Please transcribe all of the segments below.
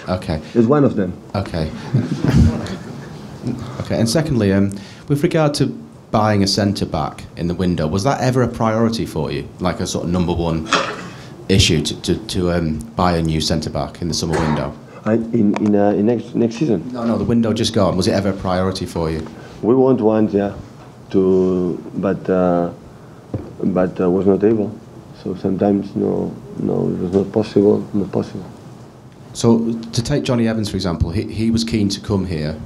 Okay. He's one of them. Okay. Okay. And secondly, with regard to buying a centre back in the window, was that ever a priority for you, like a sort of number one issue to buy a new centre back in the summer window? In next season? No, the window just gone. Was it ever a priority for you? We want one, yeah, but was not able. So sometimes no, it was not possible. So to take Johnny Evans for example, he was keen to come here.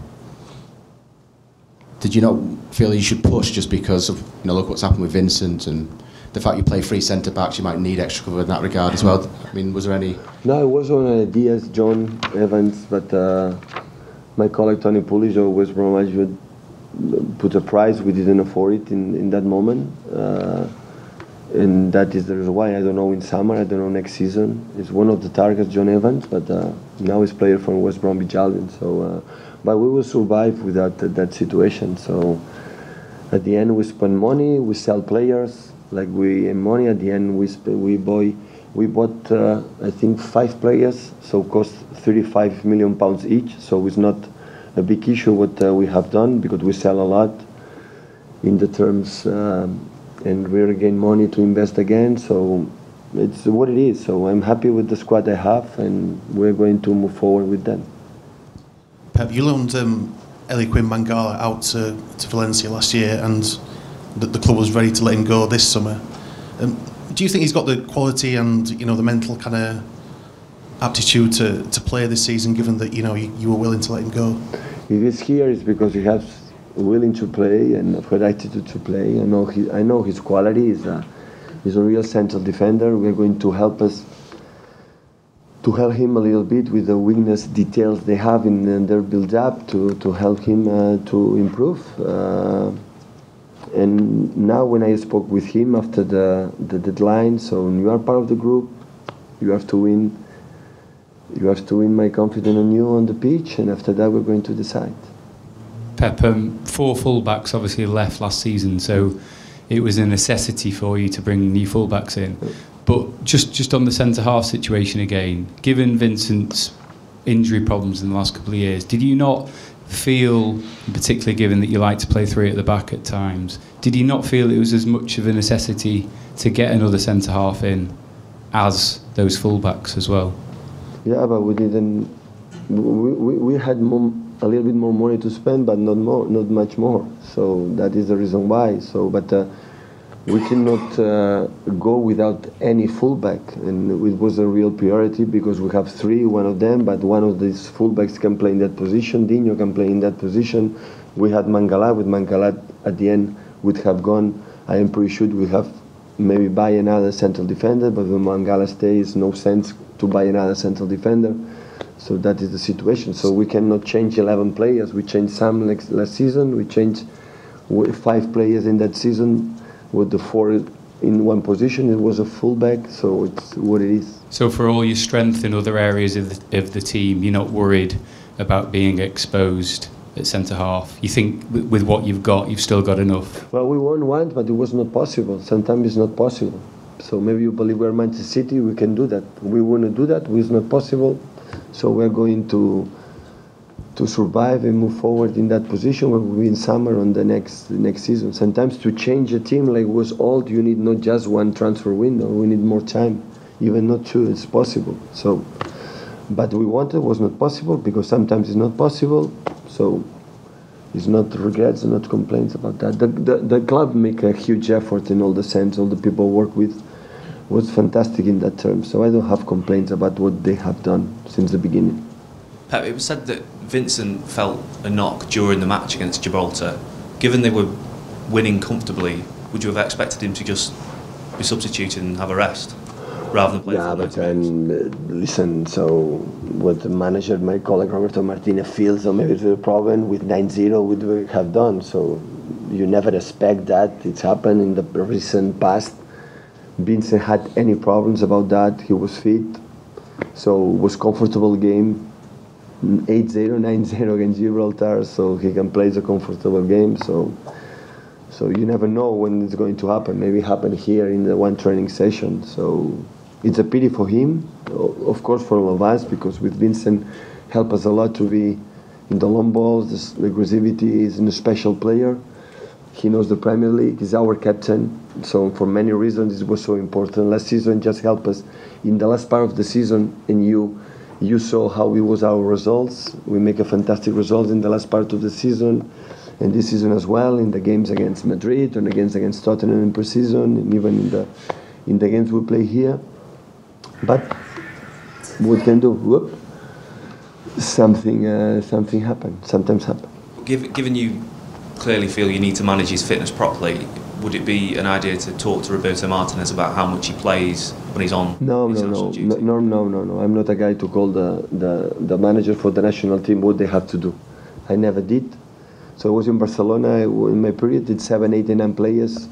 Did you not feel you should push just because of look what's happened with Vincent and the fact you play three centre backs, you might need extra cover in that regard as well? I mean, was there any? No, it was on ideas, John Evans, but my colleague Tony Pulis always from Madrid put a price. We didn't afford it in that moment, and that is the reason why. I don't know in summer, I don't know next season. It's one of the targets, John Evans, but now he's player from West Bromwich Albion. So, but we will survive without that situation. So at the end, we spend money, we sell players. Like money at the end, we bought I think 5 players, so cost £35 million each. So it's not a big issue what we have done because we sell a lot in the terms, and we regain money to invest again. So it's what it is. So I'm happy with the squad I have, and we're going to move forward with them. Pep, you loaned Eliaquim Mangala out to Valencia last year, and the club was ready to let him go this summer. Do you think he's got the quality and the mental kind of aptitude to play this season, given that you were willing to let him go? If he's here, it's because he has willing to play and a good attitude to play. I know his quality. He's a real central defender. We're going to help him a little bit with the weakness details they have in their build-up to help him to improve. And now when I spoke with him after the deadline, so you are part of the group, you have to win. You have to win my confidence on you on the pitch, and after that we're going to decide. Pep, 4 fullbacks obviously left last season, so it was a necessity for you to bring new fullbacks in. But just on the centre-half situation again, given Vincent's injury problems in the last couple of years, did you not feel, particularly given that you like to play 3 at the back at times, did you not feel it was as much of a necessity to get another centre-half in as those fullbacks as well? Yeah, but we didn't. We had a little bit more money to spend, but not much more. So that is the reason why. So, but we cannot go without any fullback, and it was a real priority because we have 3, one of them, but one of these fullbacks can play in that position. Dino can play in that position. We had Mangala. With Mangala at the end would have gone. I am pretty sure we have maybe buy another central defender, but when Mangala stays, no sense to buy another central defender. So that is the situation. So we cannot change 11 players. We changed some last season. We changed 5 players in that season with the 4 in one position. It was a fullback, so it's what it is. So for all your strength in other areas of the team, you're not worried about being exposed at centre-half? You think with what you've got, you've still got enough? Well, we won one, but it was not possible. Sometimes it's not possible. So maybe you believe we're Manchester City, we can do that. We want to do that, it's not possible. So we're going to survive and move forward in that position when we win summer on the next season. Sometimes to change a team like was old, you need not just one transfer window. We need more time, even not 2. It's possible. So, but we wanted was not possible because sometimes it's not possible. So it's not regrets, not complaints about that. The club make a huge effort in all the sense. All the people work with was fantastic in that term. So I don't have complaints about what they have done since the beginning. Pep, it was said that Vincent felt a knock during the match against Gibraltar. Given they were winning comfortably, would you have expected him to just be substituted and have a rest rather than play? Yeah, but listen, so what the manager, my colleague Roberto Martinez feels, so maybe it's a problem with 9-0 would have done. So you never expect that. It's happened in the recent past. Vincent had any problems about that. He was fit, so it was comfortable game. 8-0, 9-0 against Gibraltar, so he can play the comfortable game. So you never know when it's going to happen. Maybe it happened here in the one training session. So it's a pity for him, of course, for all of us, because with Vincent helped us a lot to be in the long balls, this aggressivity. He's a special player. He knows the Premier League. He's our captain. So for many reasons, it was so important. Last season just helped us in the last part of the season, and you saw how it was our results. We make a fantastic result in the last part of the season, and this season as well, in the games against Madrid and against Tottenham in pre-season, and even in the games we play here. But what can do? Whoop. Something happened. Sometimes happen. Given you clearly feel you need to manage his fitness properly, would it be an idea to talk to Roberto Martinez about how much he plays when he's on international duty? No. I'm not a guy to call the manager for the national team what they have to do. I never did. So I was in Barcelona in my period. Did 7, 8, and 9 players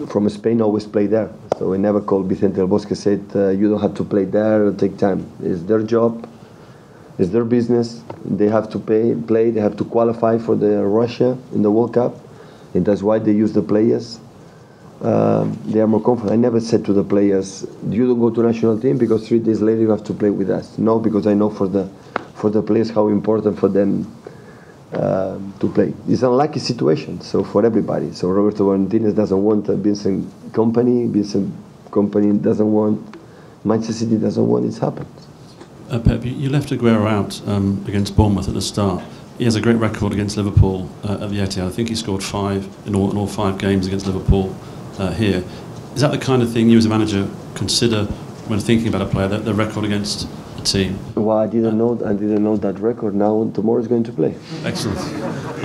from Spain always play there. So I never called Vicente Del Bosque, said you don't have to play there. Take time. It's their job. It's their business. They have to play. They have to qualify for the Russia in the World Cup. And that's why they use the players. They are more confident. I never said to the players, you don't go to national team because 3 days later you have to play with us. No, because I know for the players how important for them to play. It's an unlucky situation, so for everybody. So Roberto Martinez doesn't want Vincent Kompany. Vincent Kompany doesn't want. Manchester City doesn't want. It's happened. Pep, you left Aguero out against Bournemouth at the start. He has a great record against Liverpool at the Etihad. I think he scored 5 in all 5 games against Liverpool here. Is that the kind of thing you as a manager consider when thinking about a player, the record against a team? Well, I didn't know that record. Now tomorrow is going to play. Excellent.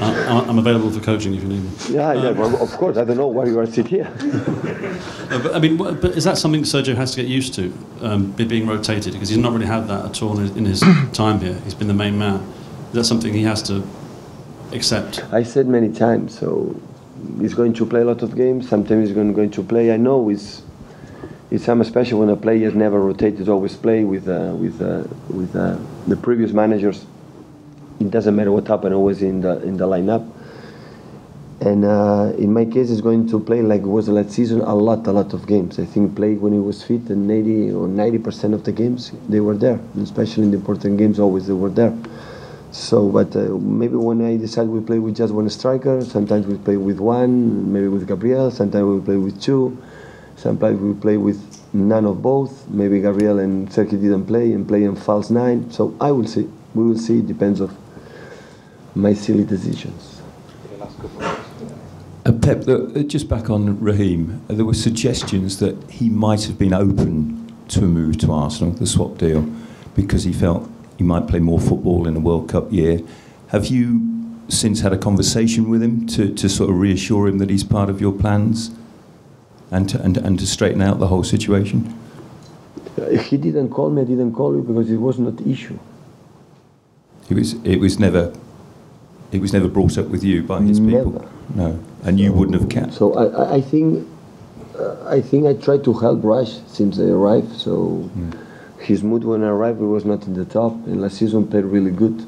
I'm available for coaching if you need me. Yeah, well, of course. I don't know why you are sitting here. But is that something Sergio has to get used to, being rotated? Because he's not really had that at all in his time here. He's been the main man. Is that something he has to accept? I said many times, so he's going to play a lot of games. Sometimes he's going to play. I know it's something special when a player is never rotated, always play with the previous managers. It doesn't matter what happened, always in the lineup. And in my case, he's going to play like it was last season, a lot of games. I think played when he was fit, and 80 or 90% of the games they were there, and especially in the important games, always they were there. So, but maybe when I decide we play with just one striker, sometimes we play with one, maybe with Gabriel, sometimes we play with 2, sometimes we play with none of both. Maybe Gabriel and Sergio didn't play and play in false 9. So I will see. We will see. It depends on my silly decisions. Pep, just back on Raheem, there were suggestions that he might have been open to a move to Arsenal, the swap deal, because he felt he might play more football in a World Cup year. Have you since had a conversation with him to sort of reassure him that he's part of your plans and to straighten out the whole situation? He didn't call me. I didn't call you because it was not the issue. It was never brought up with you by his people. Never. No, and you wouldn't have kept. So I think I tried to help Rush since I arrived. So. His mood when I arrived was not in the top, and last season played really good.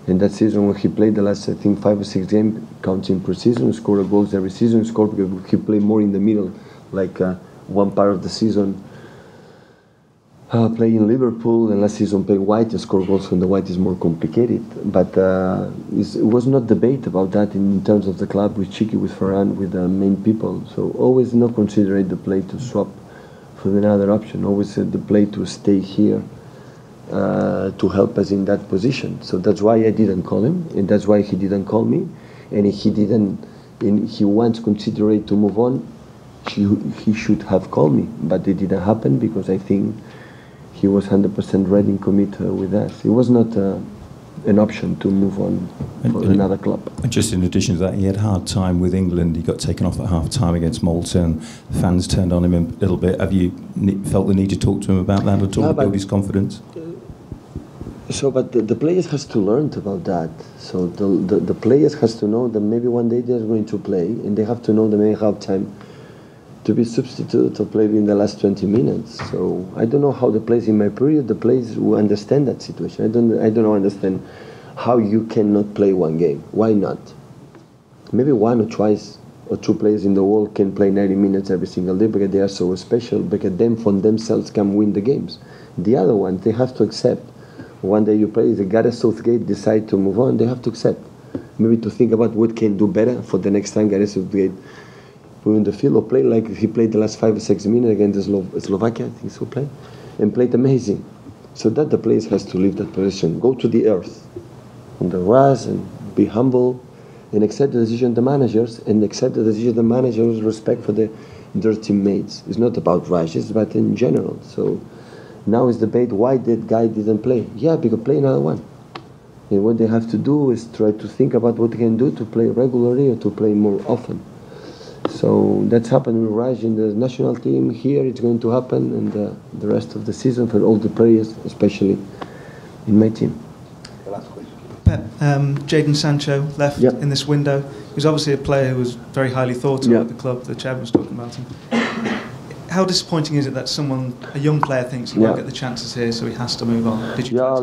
And that season when he played the last, I think, 5 or 6 games, counting per season, scored goals every season, scored because he played more in the middle, like one part of the season playing Liverpool, and last season played White and scored goals when the White is more complicated. But it was not debate about that in terms of the club, with Chiqui, with Ferran, with the main people. So always not consider the play to swap for another option. Always said the play to stay here to help us in that position. So that's why I didn't call him, and that's why he didn't call me. And if he didn't, and he wants to consider to move on, he should have called me. But it didn't happen because I think he was 100% ready and commit with us. It was not an option to move on for another club. And just in addition to that, he had a hard time with England. He got taken off at half-time against Malta, and fans turned on him a little bit. Have you felt the need to talk to him about that at all, to build his confidence? So, but the players has to learn about that. So the players has to know that maybe one day they're going to play, and they have to know that they have time to be substituted to play in the last 20 minutes. So I don't know how the players in my period, the players will understand that situation. I don't understand how you cannot play one game. Why not? Maybe 1 or twice or 2 players in the world can play 90 minutes every single day because they are so special, because them from themselves can win the games. The other ones, they have to accept One day you play, the Gareth Southgate decide to move on, they have to accept. Maybe to think about what can do better for the next time Gareth Southgate will in the field or play like he played the last 5 or 6 minutes against Slovakia, I think so play, and played amazing. So that the players has to leave that position, go to the earth, on the grass, and be humble, and accept the decision of the managers, and accept the decision of the managers' respect for their teammates. It's not about Raj, it's about in general. So now is debate why that guy didn't play. Yeah, because play another one. And what they have to do is try to think about what they can do to play regularly or to play more often. So that's happened with Raj in the national team. Here it's going to happen, and the rest of the season for all the players, especially in my team. Pep, Jadon Sancho left in this window. He was obviously a player who was very highly thought of at the club. The chairman was talking about him. How disappointing is it that a young player thinks he won't get the chances here, so he has to move on? Did you a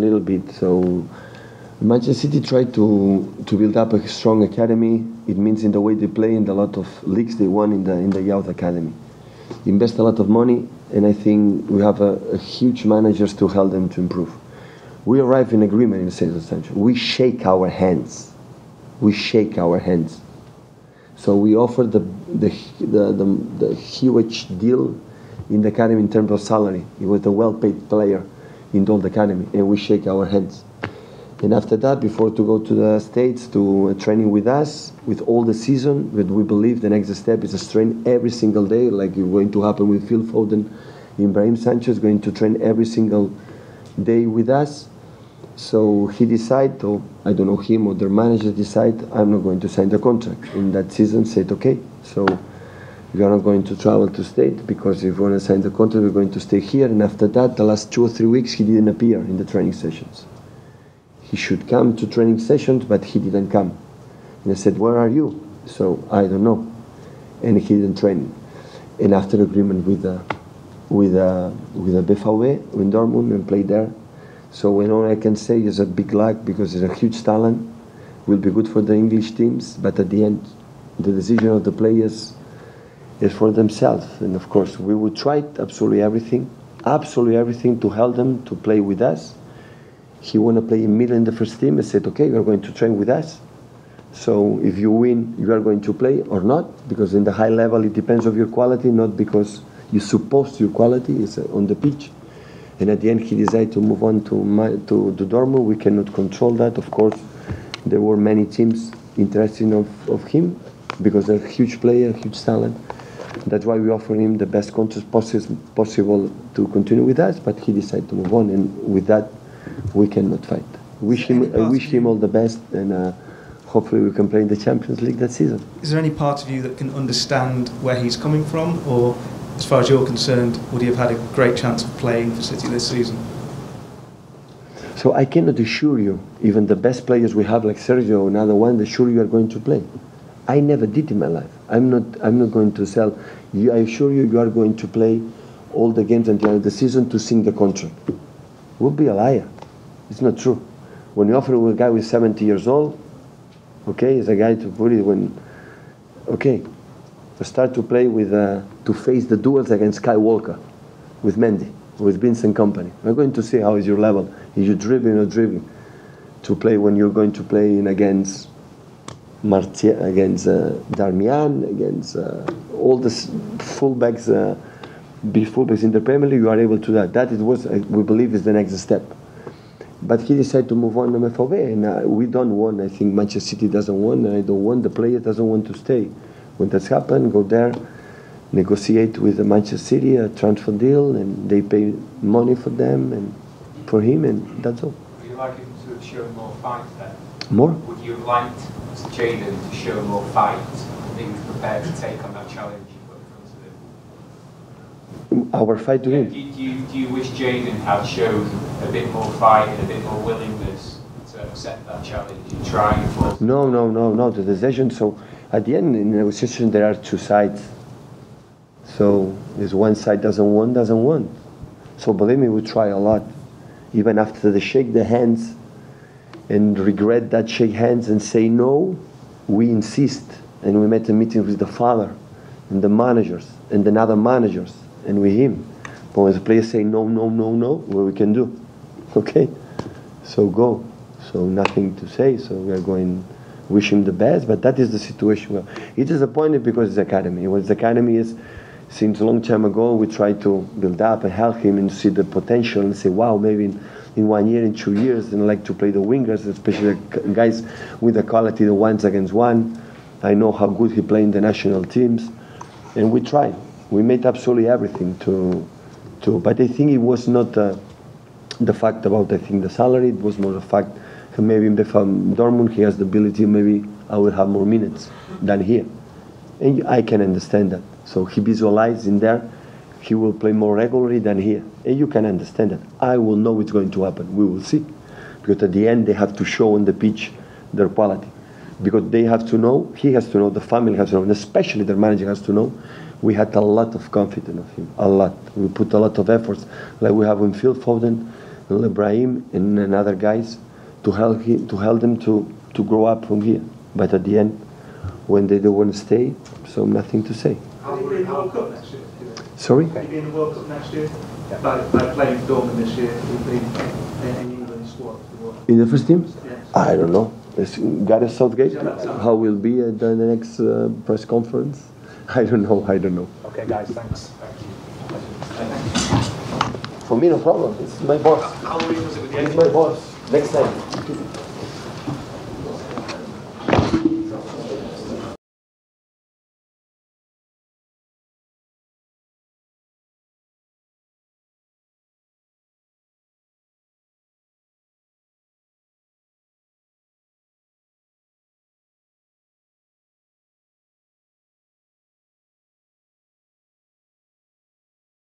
little bit. So Manchester City tried to build up a strong academy. It means in the way they play and a lot of leagues they won in the youth academy. Invest a lot of money, and I think we have a huge managers to help them to improve. We arrive in agreement in the sales of Sancho. We shake our hands. So we offer the huge deal in the academy in terms of salary. He was a well-paid player in the academy, and we shake our hands. And after that, before to go to the States to training with us, with all the season, but we believe the next step is to train every single day, like it's going to happen with Phil Foden. Ibrahim Sanchez is going to train every single day with us. So he decided, or I don't know him or their manager decide, I'm not going to sign the contract. In that season said, okay, so we are not going to travel to state because if we want to sign the contract, we're going to stay here. And after that, the last 2 or 3 weeks, he didn't appear in the training sessions. He should come to training sessions, but he didn't come. And I said, where are you? So I don't know. And he didn't train. And after agreement with the BVB in Dortmund and played there. So all I can say is a big luck because he's a huge talent. Will be good for the English teams, but at the end, the decision of the players is for themselves. And of course, we will try absolutely everything to help them to play with us. He want to play in middle in the first team. I said, okay, you are going to train with us. So if you win, you are going to play or not, because in the high level it depends on your quality, not because you suppose your quality is on the pitch. And at the end, he decided to move on to Dortmund. We cannot control that. Of course, there were many teams interested of him because they're a huge player, huge talent. That's why we offer him the best contract possible to continue with us. But he decided to move on, and with that, we cannot fight. I wish him all the best, and hopefully we can play in the Champions League that season. Is there any part of you that can understand where he's coming from, or as far as you're concerned, would he have had a great chance of playing for City this season? So I cannot assure you, even the best players we have like Sergio or another one, they assure you are going to play. I never did in my life. I'm not going to sell. I assure you, you are going to play all the games until the end of the season to sing the contract. We'll be a liar. It's not true. When you offer a guy with 70 years old, okay, is a guy to put it when, okay, to start to play with, to face the duels against Kyle Walker, with Mendy, with Vincent Kompany. We're going to see how is your level. Is you dribbling or dribbling? To play when you're going to play in against Darmian, against all the fullbacks, big fullbacks in the Premier League, you are able to do that. That is what we believe is the next step. But he decided to move on to MFOV, and we don't want. I think Manchester City doesn't want, and I don't want. The player doesn't want to stay. When that's happened, go there, negotiate with the Manchester City a transfer deal, and they pay money for them and for him, and that's all. Would you like him to have shown more fight then? More? Would you have liked Jadon to show more fight? I think he was prepared to take on that challenge you put in front of him. Our fight to him. Do you wish Jadon had shown a bit more fight and a bit more willingness to accept that challenge and try and force? No. The decision. So at the end, in negotiation, there are two sides. So if one side doesn't want. So believe me, we try a lot. Even after they shake the hands and regret that shake hands and say no, we insist. And we met a meeting with the father and the managers and the other managers and with him But when the players say no, no, no, no, what we can do? Okay, so go. So nothing to say. So we are going, wish him the best. But that is the situation. Well, he's disappointed because it's academy. What the academy is, since a long time ago, we try to build up and help him and see the potential and say, wow, maybe in 1 year, in 2 years, and like to play the wingers, especially the guys with the quality, the ones against one. I know how good he played in the national teams, and we tried. We made absolutely everything to but I think it was not the fact about, I think, the salary. It was more the fact that maybe from Dortmund he has the ability, maybe I will have more minutes than here. And I can understand that. So he visualized in there, he will play more regularly than here. And you can understand that. I will know what's going to happen. We will see. Because at the end, they have to show on the pitch their quality. Because they have to know, he has to know, the family has to know, and especially their manager has to know, we had a lot of confidence of him, a lot. We put a lot of efforts, like we have in Phil Foden, and Ibrahim, and other guys, to help them to grow up from here. But at the end, when they don't want to stay, so nothing to say. Will you be in the World Cup next year? Sorry? Will you be in the World Cup next year? Like playing for Dortmund this year, will you be in England squad? In the first team? Yes. I don't know. Gareth Southgate, how will be at the next press conference? I don't know. Okay, guys, thanks. For me, no problem. It's my boss. How was it with the It's my boss. Next time.